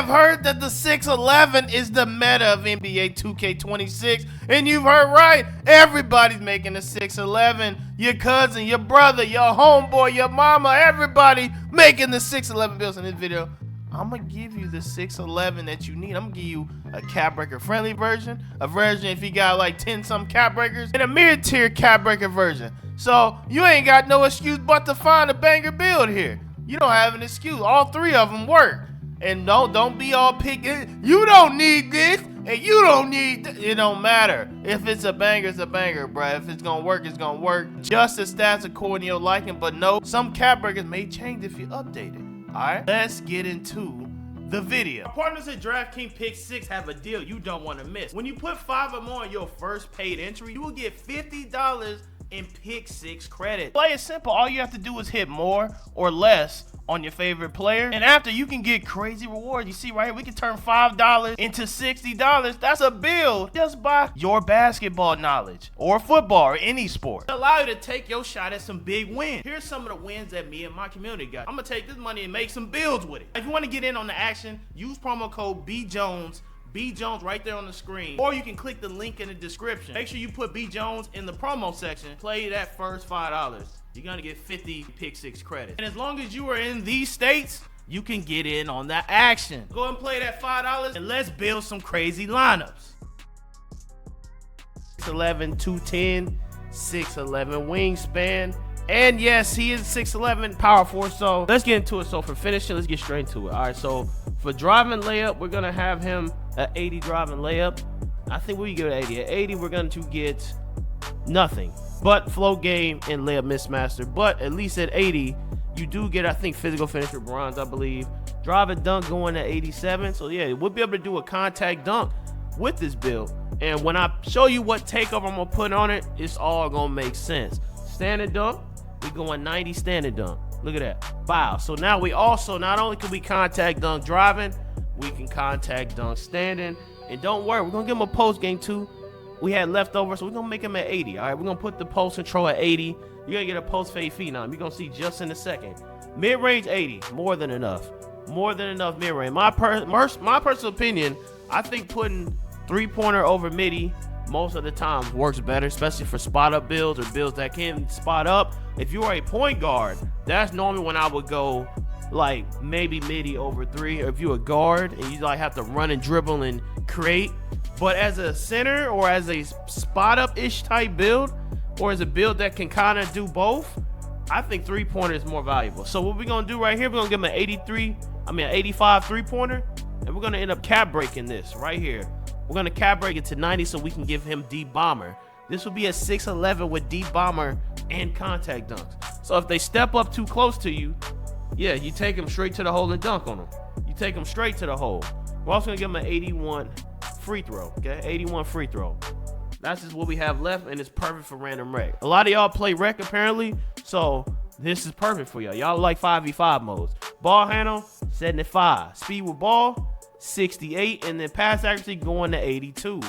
have heard that the 6'11 is the meta of NBA 2K26, and you've heard right. Everybody's making a 6'11. Your cousin, your brother, your homeboy, your mama, everybody making the 6'11 builds in this video. I'm gonna give you the 6'11 that you need. I'm gonna give you a cap breaker friendly version, a version if you got like 10 some cap breakers, and a mid-tier cap breaker version. So you ain't got no excuse but to find a banger build here. You don't have an excuse. All three of them work. And don't be all picky. You don't need this, and you don't need this. It don't matter. If it's a banger, it's a banger, bruh. If it's gonna work, it's gonna work. Just the stats according to your liking, but no, some cap breakers may change if you update it. Alright, let's get into the video. Our partners at DraftKings Pick 6 have a deal you don't want to miss. When you put 5 or more on your first paid entry, you will get $50 in Pick 6 credit. Play is simple. All you have to do is hit more or less on your favorite player, and after you can get crazy rewards. You see right here, we can turn $5 into $60. That's a build just by your basketball knowledge or football or any sport. It'll allow you to take your shot at some big wins. Here's some of the wins that me and my community got. I'm gonna take this money and make some builds with it. If you want to get in on the action, use promo code BJones. B Jones right there on the screen, or you can click the link in the description. Make sure you put B Jones in the promo section. Play that first $5. You're gonna get 50 Pick 6 credit. And as long as you are in these states, you can get in on that action. Go and play that $5 and let's build some crazy lineups. 6'11", 210, 6'11 wingspan. And yes, he is 6'11 power forward. So let's get into it. So for finishing, let's get straight into it. All right, so for driving layup, we're gonna have him at 80 driving layup. I think we get 80. At 80, we're going to get nothing but flow game and layup mismaster. But at least at 80, you do get, I think, physical finisher bronze, I believe. Drive and dunk going at 87. So yeah, we'll be able to do a contact dunk with this build. And when I show you what takeover I'm gonna put on it, it's all gonna make sense. Standing dunk, we going 90 standing dunk. Look at that. Wow. So now we also, not only can we contact dunk driving, we can contact dunk standing. And don't worry, we're gonna give him a post game too. We had leftover, so we're gonna make him at 80. All right, we're gonna put the post control at 80. You're gonna get a post fade phenom. You're gonna see just in a second. Mid-range 80, more than enough. More than enough mid-range. My personal opinion, I think putting three-pointer over midi most of the time works better, especially for spot up builds or builds that can spot up. If you are a point guard, that's normally when I would go like maybe midi over 3, or if you're a guard and you like have to run and dribble and create. But as a center or as a spot up ish type build, or as a build that can kind of do both, I think 3-pointer is more valuable. So what we're gonna do right here, we're gonna give him an 85 3-pointer, and we're gonna end up cap breaking this right here. We're gonna cap break it to 90 so we can give him deep bomber. This will be a 6'11 with deep bomber and contact dunks. So if they step up too close to you, yeah, you take them straight to the hole and dunk on them. You take them straight to the hole. We're also gonna give him an 81 free throw, okay? 81 free throw. That's just what we have left, and it's perfect for random rec. A lot of y'all play rec apparently, so this is perfect for y'all. Y'all like 5v5 modes. Ball handle, 75. Speed with ball, 68, and then pass accuracy going to 82.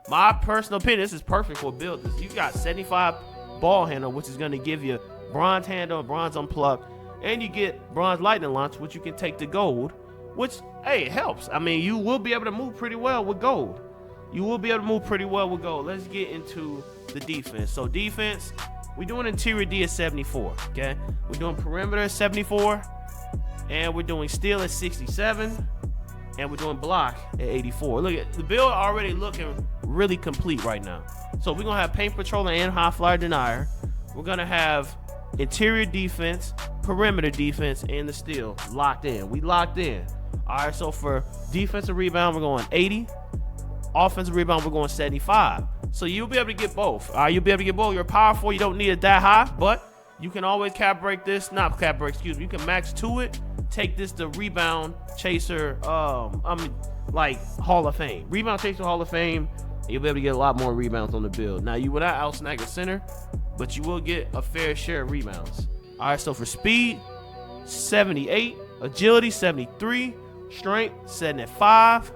My personal opinion, this is perfect for builders. You got 75 ball handle, which is gonna give you bronze handle, bronze unpluck, and you get bronze lightning launch, which you can take to gold, which, hey, it helps. I mean, you will be able to move pretty well with gold. You will be able to move pretty well with gold. Let's get into the defense. So defense, we're doing interior D at 74, okay? We're doing perimeter at 74, and we're doing steal at 67, and we're doing block at 84. Look at the build already looking really complete right now. So we're gonna have paint patroller and high flyer denier. We're gonna have interior defense, perimeter defense, and the steal locked in. We locked in. All right, so for defensive rebound, we're going 80. Offensive rebound, we're going 75. So you'll be able to get both. All right, you'll be able to get both. You're powerful, you don't need it that high, but you can always cap break this. Not cap break, excuse me. You can max to it. Take this to rebound chaser, like Hall of Fame. Rebound chaser Hall of Fame. You'll be able to get a lot more rebounds on the build. Now, you will not out-snag a center, but you will get a fair share of rebounds. All right, so for speed, 78. Agility, 73. Strength, setting at 5.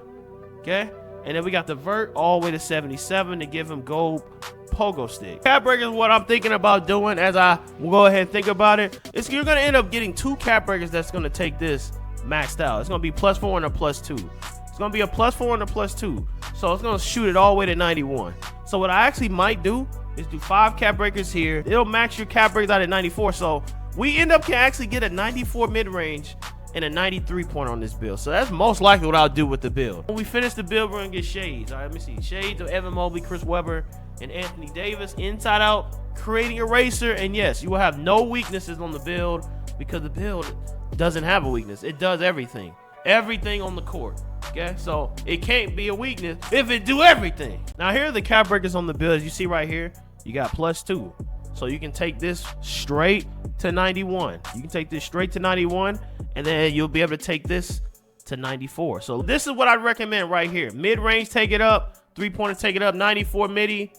Okay? And then we got the vert all the way to 77 to give him gold pogo stick. Cap breakers is what I'm thinking about doing as I will go ahead and think about it. You're going to end up getting 2 cap breakers that's going to take this maxed out. It's gonna be +4 and a +2. It's gonna be a +4 and a +2. So it's gonna shoot it all the way to 91. So what I actually might do is do 5 cap breakers here. It'll max your cap breakers out at 94. So we end up can actually get a 94 mid-range and a 93 pointer on this build. So that's most likely what I'll do with the build. When we finish the build, we're gonna get shades. All right, let me see. Shades of Evan Mobley, Chris Webber, and Anthony Davis. Inside out, creating eraser. And yes, you will have no weaknesses on the build because the build doesn't have a weakness. It does everything. Everything on the court. Okay, so it can't be a weakness if it do everything. Now here are the cap breakers on the build. As you see right here, you got +2. So you can take this straight to 91. You can take this straight to 91, and then you'll be able to take this to 94. So this is what I recommend right here. Mid-range, take it up. 3-pointer, take it up. 94 midi,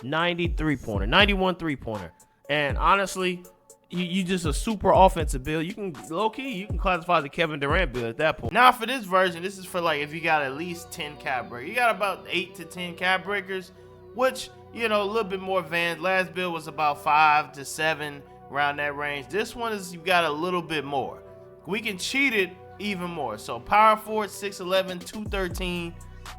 93 pointer, 91 3-pointer. And honestly, you just a super offensive build. You can low-key, you can classify the Kevin Durant build at that point. Now for this version, this is for like if you got at least 10 cap breakers. You got about 8 to 10 cap breakers, which, you know, a little bit more advanced. Last build was about 5 to 7, around that range. This one is, you got a little bit more. We can cheat it even more. So power forward, 6'11", 213,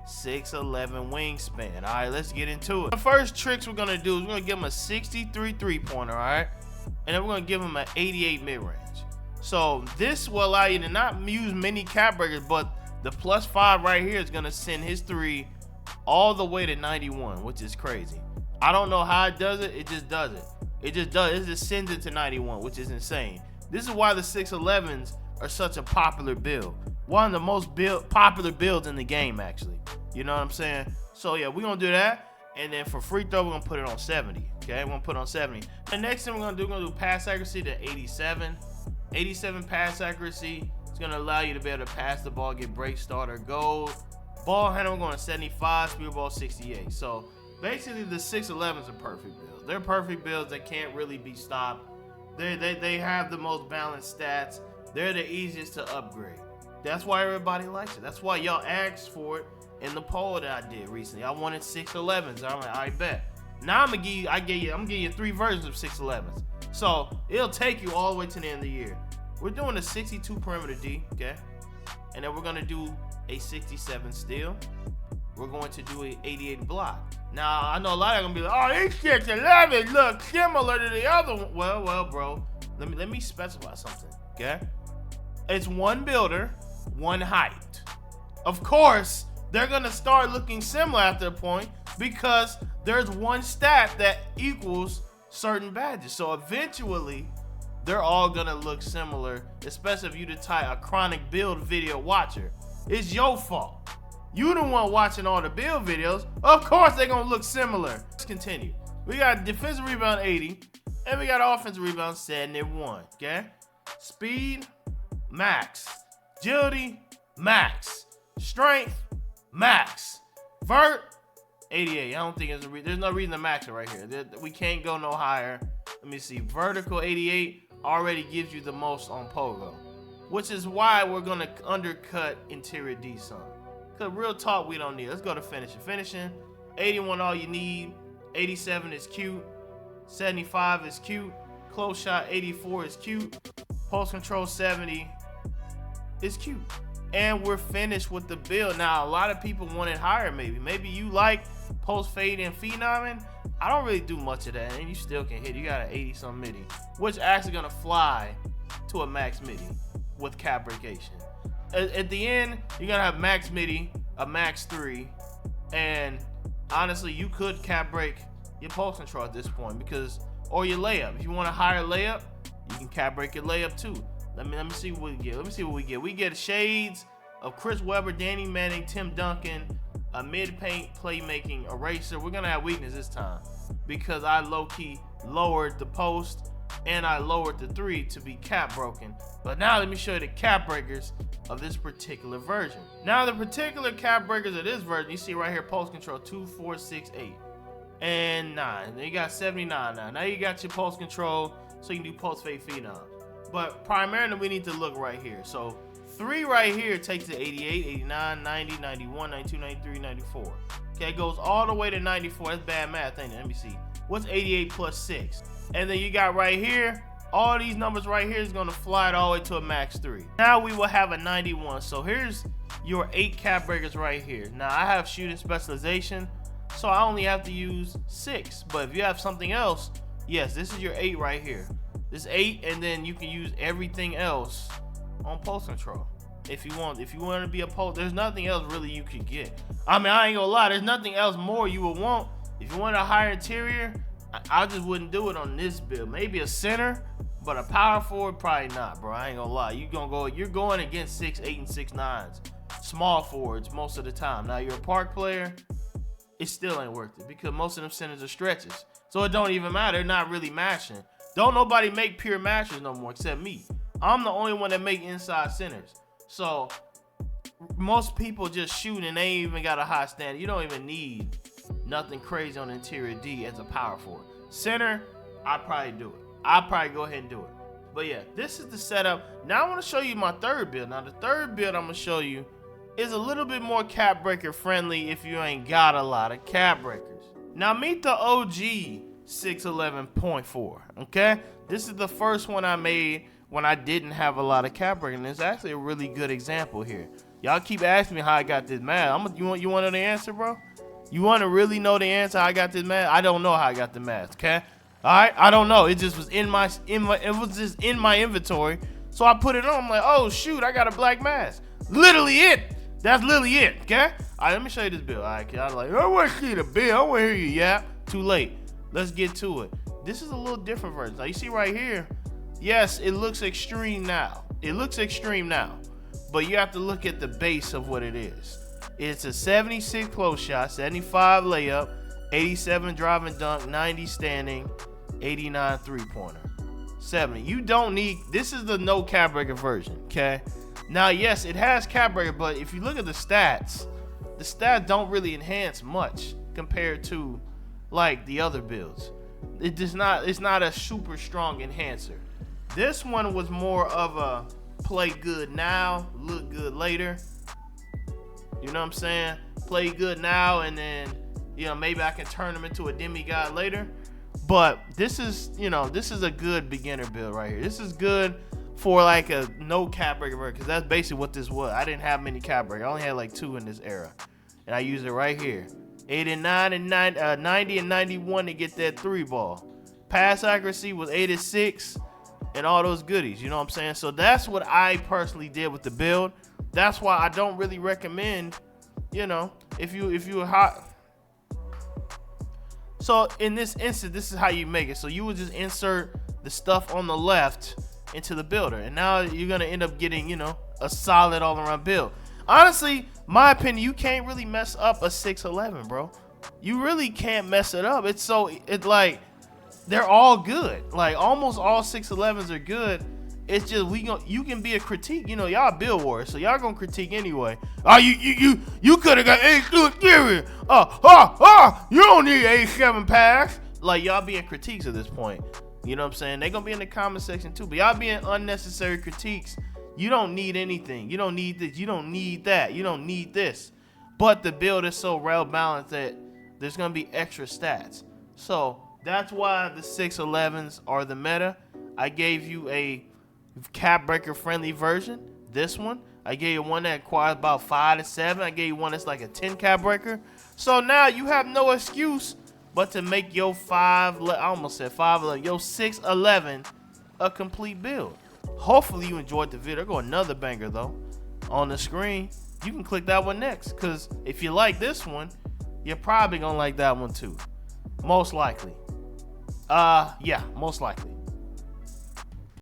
6'11" wingspan. All right, let's get into it. The first tricks we're gonna do is we're gonna give him a 63 3-pointer, all right? And then we're gonna give him an 88 mid-range. So this will allow you to not use many cap breakers, but the +5 right here is gonna send his 3 all the way to 91, which is crazy. I don't know how it does it. It just does it. It just does. It just sends it to 91, which is insane. This is why the 6'11s are such a popular build. One of the most popular builds in the game, actually. You know what I'm saying? So yeah, we're gonna do that. And then for free throw, we're gonna put it on 70. Okay, we're gonna put it on 70. The next thing we're gonna do pass accuracy to 87. 87 pass accuracy. It's gonna allow you to be able to pass the ball, get break starter, gold. Ball handle, we're going to 75, speed ball 68. So basically the 6'11s are perfect builds. They're perfect builds that can't really be stopped. They have the most balanced stats. They're the easiest to upgrade. That's why everybody likes it. That's why y'all asked for it in the poll that I did recently. I wanted 6'11s. I'm like, I bet. Now I'm giving you 3 versions of 6'11s. So it'll take you all the way to the end of the year. We're doing a 62 perimeter D, okay? And then we're gonna do a 67 steal. We're going to do a 88 block. Now I know a lot of them gonna be like, oh, these 6'11 look similar to the other one. Well, bro, let me specify something, okay? It's one builder, one height. Of course, they're gonna start looking similar after a point because there's one stat that equals certain badges. So eventually, they're all gonna look similar, especially if you the type a chronic build video watcher. It's your fault. You the one watching all the build videos. Of course they're gonna look similar. Let's continue. We got defensive rebound 80, and we got offensive rebound 71. Okay? Speed, max. Agility, max. Strength, max. Vert, 88. I don't think there's no reason to max it right here. We can't go no higher. Let me see. Vertical 88 already gives you the most on Pogo, which is why we're gonna undercut interior D some. Cause real talk, we don't need. Let's go to finishing. Finishing, 81 all you need. 87 is cute. 75 is cute. Close shot 84 is cute. Post control 70 is cute. And we're finished with the build. Now, a lot of people want it higher maybe. Maybe you like post fade and phenomming. I don't really do much of that, and you still can hit. You got an 80-some midi, which actually gonna fly to a max midi with cap breakation. At the end, you're gonna have max midi, a max 3, and honestly, you could cap break your post control at this point or your layup. If you want a higher layup, you can cap break your layup too. Let me see what we get. We get shades of Chris Webber, Danny Manning, Tim Duncan, a mid-paint playmaking eraser. We're gonna have weakness this time because I low-key lowered the post and I lowered the 3 to be cap broken. But now let me show you the cap breakers of this particular version. Now the particular cap breakers of this version, you see right here, post control 2, 4, 6, 8, and 9. Then you got 79 now. Now you got your post control, so you can do post fade phenom. But primarily we need to look right here. So 3 right here takes to 88, 89, 90, 91, 92, 93, 94. Okay, it goes all the way to 94. That's bad math, ain't it? Let me see. What's 88 plus 6? And then you got right here all these numbers right here is gonna fly all the way to a max 3. Now we will have a 91. So here's your 8 cap breakers right here. Now I have shooting specialization, so I only have to use 6. But if you have something else, yes, this is your 8 right here. This 8, and then you can use everything else on pulse control. If you want to be a pulse, there's nothing else really you could get. I mean, I ain't gonna lie, there's nothing else more you would want. If you want a higher interior, I just wouldn't do it on this build. Maybe a center, but a power forward, probably not, bro. I ain't gonna lie. You're going against 6'8" and 6'9s, small forwards most of the time. Now you're a park player, it still ain't worth it because most of them centers are stretches, so it don't even matter. They're not really matching. Don't nobody make pure matches no more except me. I'm the only one that make inside centers. So most people just shoot and they ain't even got a high standard. You don't even need nothing crazy on interior D as a power forward. Center, I'd probably do it. I'd probably go ahead and do it. But yeah, this is the setup. Now I want to show you my third build. Now the third build I'm gonna show you is a little bit more cap breaker friendly if you ain't got a lot of cap breakers. Now meet the OG 611.4. Okay, this is the first one I made when I didn't have a lot of cap breaker, and it's actually a really good example here. Y'all keep asking me how I got this math. You want to know the answer, bro? You want to really know the answer how I got this math? I don't know how I got the math, okay? All right, I don't know. It just was in my inventory, so I put it on. I'm like, oh shoot, I got a black mask. Literally it. That's literally it, okay? All right, let me show you this build. All right, I was like, I want to see the build. I want to hear you. Yeah, too late. Let's get to it. This is a little different version. Now you see right here. Yes, it looks extreme now. It looks extreme now, but you have to look at the base of what it is. It's a 76 close shot, 75 layup, 87 driving dunk, 90 standing, 89 three-pointer, 70. You don't need, this is the no cap breaker version, okay? Now, yes, it has cap breaker, but if you look at the stats don't really enhance much compared to like the other builds. It's not a super strong enhancer. This one was more of a play good now, look good later. You know what I'm saying? Play good now, and then, you know, maybe I can turn them into a demigod later. But this is, you know, this is a good beginner build right here. This is good for like a no cap breaker, because that's basically what this was. I didn't have many cap breakers. I only had like 2 in this era, and I used it right here. 89 and 90 and 91 to get that 3 ball. Pass accuracy was 86. And all those goodies, you know what I'm saying? So that's what I personally did with the build. That's why I don't really recommend, you know, if you're hot. So in this instance, this is how you make it. So you would just insert the stuff on the left into the builder, and now you're gonna end up getting, you know, a solid all-around build. Honestly, my opinion, you can't really mess up a 611, bro. You really can't mess it up. It's like they're all good. Like almost all 611s are good. It's just you can be a critique. You know, y'all build wars, so y'all gonna critique anyway. You could have got A2 theory. You don't need A7 pass. Like y'all being critiques at this point. You know what I'm saying? They gonna be in the comment section too. But y'all being unnecessary critiques. You don't need anything. You don't need this. You don't need that. You don't need this. But the build is so well balanced that there's gonna be extra stats. So that's why the 611s are the meta. I gave you a cap breaker friendly version. This one, I gave you one that requires about 5 to 7. I gave you one that's like a 10 cap breaker. So now you have no excuse but to make your your 611 a complete build. Hopefully you enjoyed the video. There go another banger though on the screen. You can click that one next, because if you like this one, you're probably gonna like that one too. Most likely. Yeah, most likely.